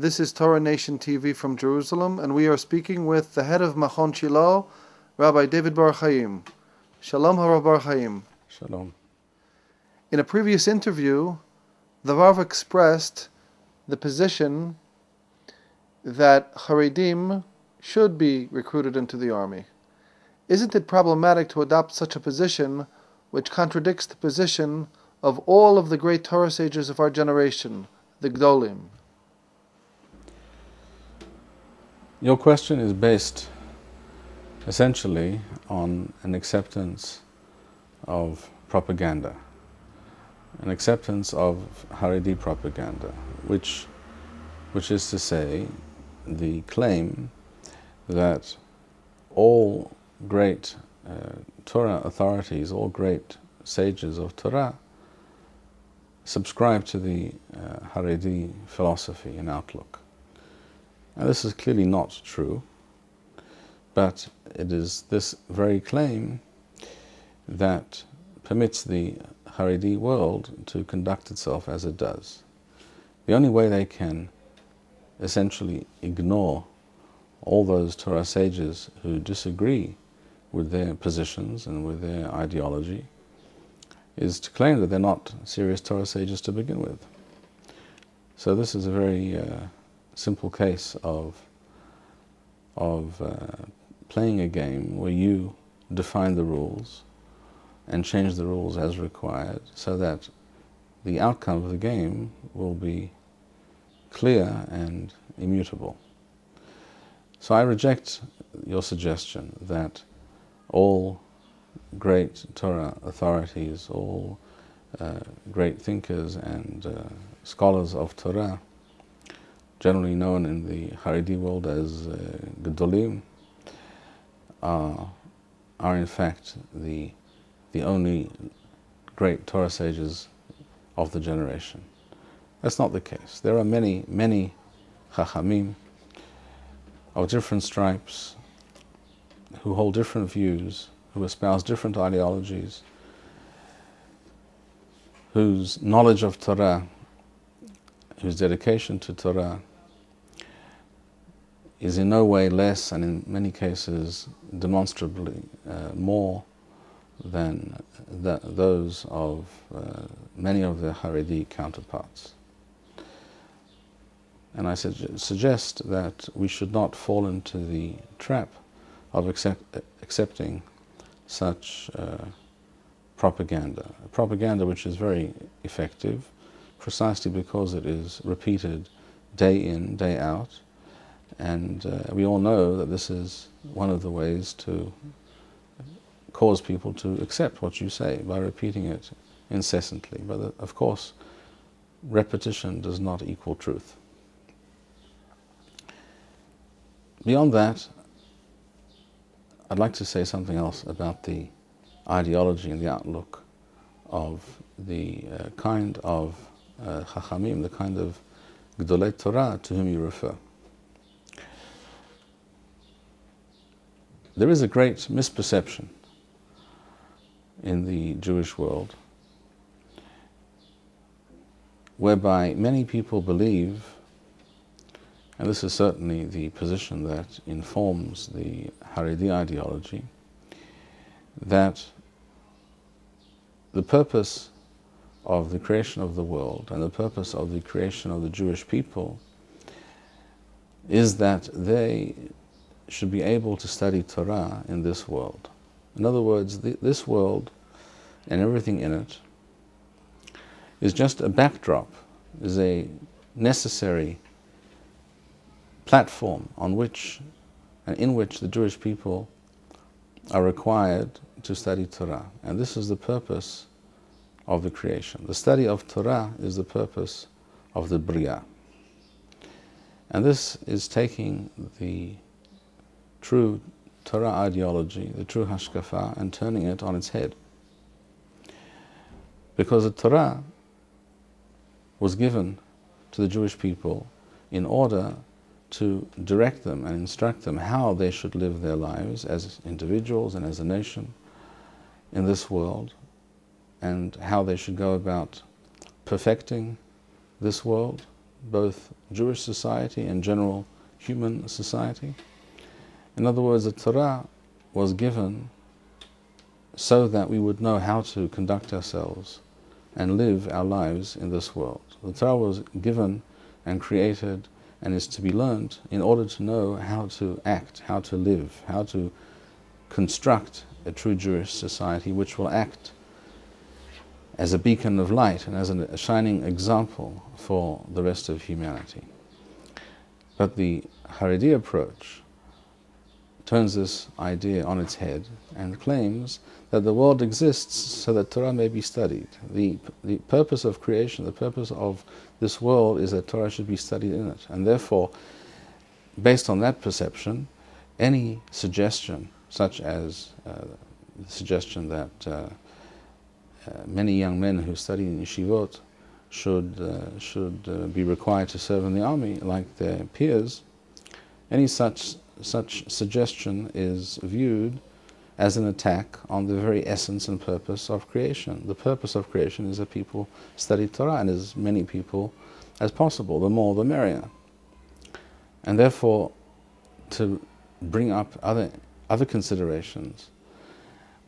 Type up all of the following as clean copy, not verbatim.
This is Torah Nation TV from Jerusalem, and we are speaking with the head of Machon Shilo, Rabbi David Bar-Hayim. Shalom, HaRav Bar-Hayim. Shalom. In a previous interview, the Rav expressed the position that Haredim should be recruited into the army. Isn't it problematic to adopt such a position which contradicts the position of all of the great Torah sages of our generation, the Gedolim? Your question is based essentially on an acceptance of propaganda, an acceptance of Haredi propaganda, which is to say, the claim that all great Torah authorities, all great sages of Torah, subscribe to the Haredi philosophy and outlook. Now, this is clearly not true, but it is this very claim that permits the Haredi world to conduct itself as it does. The only way they can essentially ignore all those Torah sages who disagree with their positions and with their ideology is to claim that they're not serious Torah sages to begin with. So this is a very simple case of playing a game where you define the rules and change the rules as required so that the outcome of the game will be clear and immutable. So I reject your suggestion that all great Torah authorities, all great thinkers and scholars of Torah, generally known in the Haredi world as Gedolim, are in fact the only great Torah sages of the generation. That's not the case. There are many, many Chachamim of different stripes who hold different views, who espouse different ideologies, whose knowledge of Torah, whose dedication to Torah is in no way less, and in many cases demonstrably more than those of many of their Haredi counterparts. And I suggest that we should not fall into the trap of accepting such propaganda which is very effective precisely because it is repeated day in, day out, and we all know that this is one of the ways to cause people to accept what you say, by repeating it incessantly. But of course, repetition does not equal truth. Beyond that, I'd like to say something else about the ideology and the outlook of the kind of Chachamim, the kind of Gedolei Torah to whom you refer. There is a great misperception in the Jewish world whereby many people believe, and this is certainly the position that informs the Haredi ideology, that the purpose of the creation of the world and the purpose of the creation of the Jewish people is that they should be able to study Torah in this world. In other words, this world and everything in it is just a backdrop, is a necessary platform on which and in which the Jewish people are required to study Torah. And this is the purpose of the creation. The study of Torah is the purpose of the Bria. And this is taking the true Torah ideology, the true Hashkafa, and turning it on its head. Because the Torah was given to the Jewish people in order to direct them and instruct them how they should live their lives as individuals and as a nation in this world, and how they should go about perfecting this world both Jewish society and general human society. In other words, the Torah was given so that we would know how to conduct ourselves and live our lives in this world. The Torah was given and created and is to be learned in order to know how to act, how to live, how to construct a true Jewish society which will act as a beacon of light and as a shining example for the rest of humanity. But the Haredi approach turns this idea on its head and claims that the world exists so that Torah may be studied. The purpose of creation, the purpose of this world is that Torah should be studied in it. And therefore, based on that perception, any suggestion, such as the suggestion that many young men who study in yeshivot should be required to serve in the army like their peers, any such suggestion is viewed as an attack on the very essence and purpose of creation. The purpose of creation is that people study Torah, and as many people as possible, the more the merrier. And therefore, to bring up other considerations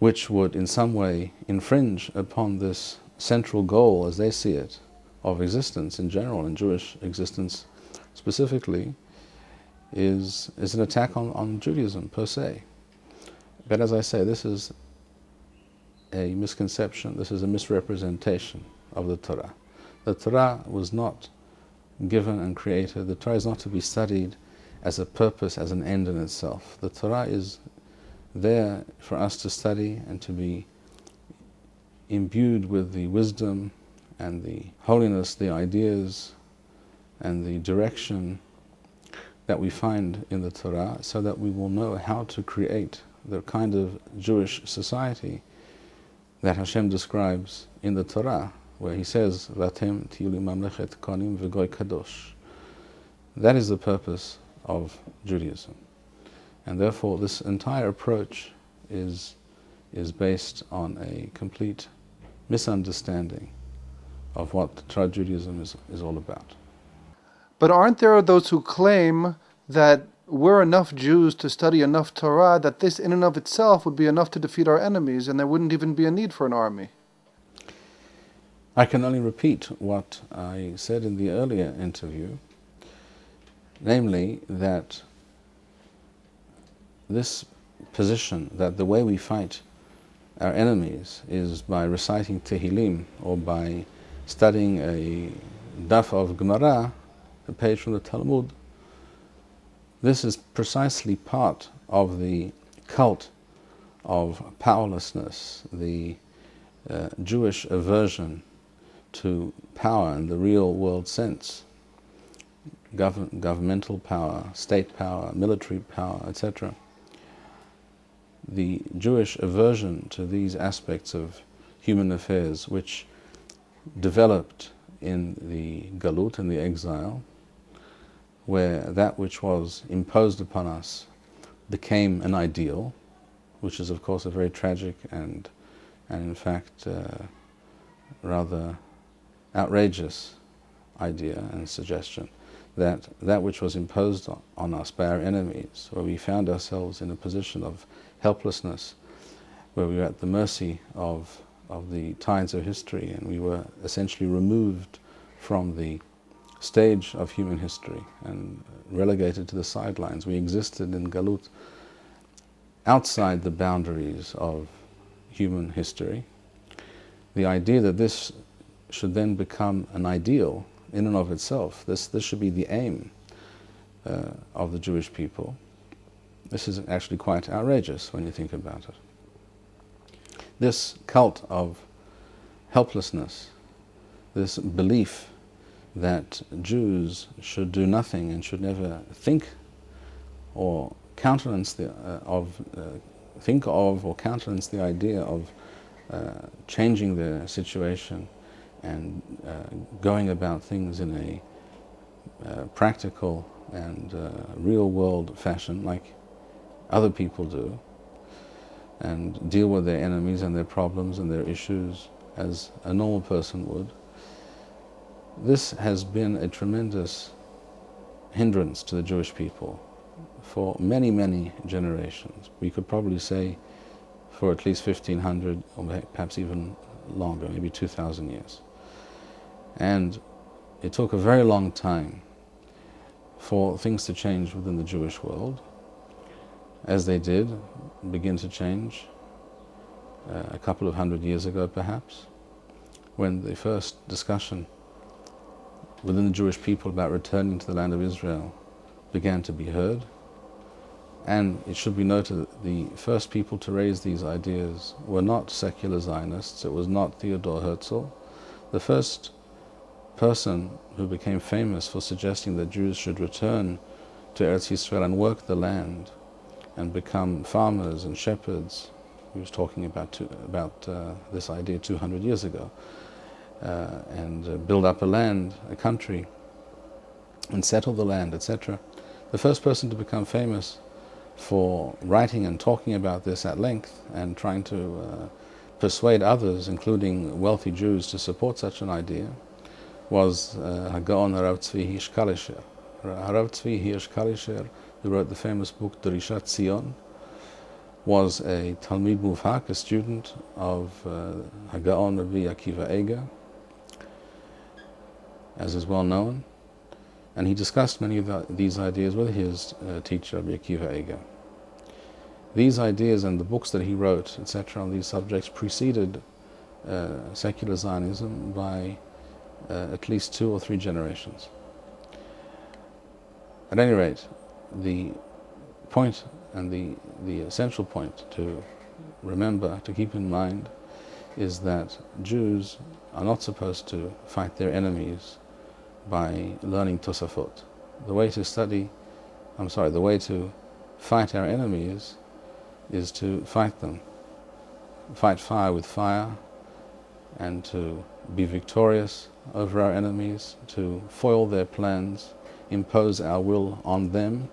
which would in some way infringe upon this central goal, as they see it, of existence in general, and Jewish existence specifically, is an attack on Judaism per se. But as I say, this is a misconception, this is a misrepresentation of the Torah. The Torah was not given and created, the Torah is not to be studied as a purpose, as an end in itself. The Torah is there for us to study and to be imbued with the wisdom and the holiness, the ideas and the direction that we find in the Torah, so that we will know how to create the kind of Jewish society that Hashem describes in the Torah, where He says, "Vatem tiyu li mamlechet kohanim v'goy kadosh." That is the purpose of Judaism, and therefore this entire approach is based on a complete misunderstanding of what Torah Judaism is all about. But aren't there those who claim that we're enough Jews to study enough Torah, that this in and of itself would be enough to defeat our enemies, and there wouldn't even be a need for an army? I can only repeat what I said in the earlier interview, namely that this position, that the way we fight our enemies is by reciting Tehillim or by studying a daf of Gemara, a page from the Talmud, this is precisely part of the cult of powerlessness, the Jewish aversion to power in the real world sense, governmental power, state power, military power, etc. The Jewish aversion to these aspects of human affairs, which developed in the galut, in the exile, where that which was imposed upon us became an ideal, which is of course a very tragic and in fact rather outrageous idea and suggestion, that that which was imposed on us by our enemies, where we found ourselves in a position of helplessness, where we were at the mercy of the tides of history, and we were essentially removed from the stage of human history and relegated to the sidelines. We existed in galut outside the boundaries of human history. The idea that this should then become an ideal in and of itself, this should be the aim of the Jewish people, this is actually quite outrageous when you think about it. This cult of helplessness, this belief that Jews should do nothing and should never think or countenance think of or countenance the idea of changing their situation and going about things in a practical and real-world fashion like other people do, and deal with their enemies and their problems and their issues as a normal person would. This has been a tremendous hindrance to the Jewish people for many, many generations. We could probably say for at least 1,500 or perhaps even longer, maybe 2,000 years. And it took a very long time for things to change within the Jewish world, as they did begin to change a couple of hundred years ago perhaps, when the first discussion within the Jewish people about returning to the land of Israel began to be heard. And it should be noted that the first people to raise these ideas were not secular Zionists. It was not Theodor Herzl. The first person who became famous for suggesting that Jews should return to Eretz Yisrael and work the land and become farmers and shepherds, he was talking about this idea 200 years ago, and build up a country, and settle the land, etc. The first person to become famous for writing and talking about this at length and trying to persuade others, including wealthy Jews, to support such an idea was HaGaon HaRav Tzvi Hirsch Kalisher. HaRav Tzvi Hirsch Kalisher, who wrote the famous book Drishat Zion, was a Talmid Muvhak, a student of HaGaon Rabbi a.i.p.a.c, as is well known, and he discussed many of these ideas with his teacher Rabbi a.i.p.a.c. These ideas and the books that he wrote, etc., on these subjects preceded secular Zionism by at least 2 or 3 generations. At any rate, the point and the essential point to remember, to keep in mind, is that Jews are not supposed to fight their enemies by learning Tosafot. The way to fight our enemies is to fight them. Fight fire with fire, and to be victorious over our enemies, to foil their plans, impose our will on them,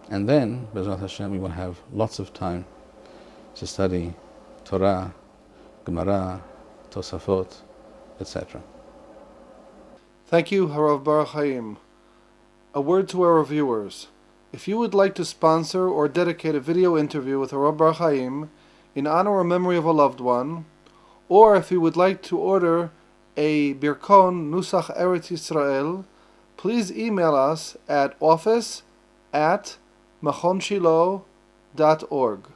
and then, B'ezrat Hashem, we will have lots of time to study Torah, Gemara, Tosafot, etc. Thank you, HaRav Bar-Hayim. A word to our viewers. If you would like to sponsor or dedicate a video interview with HaRav Bar-Hayim in honor or memory of a loved one, or if you would like to order a Birkon Nusach Eretz Yisrael, please email us at office@machonshilo.org.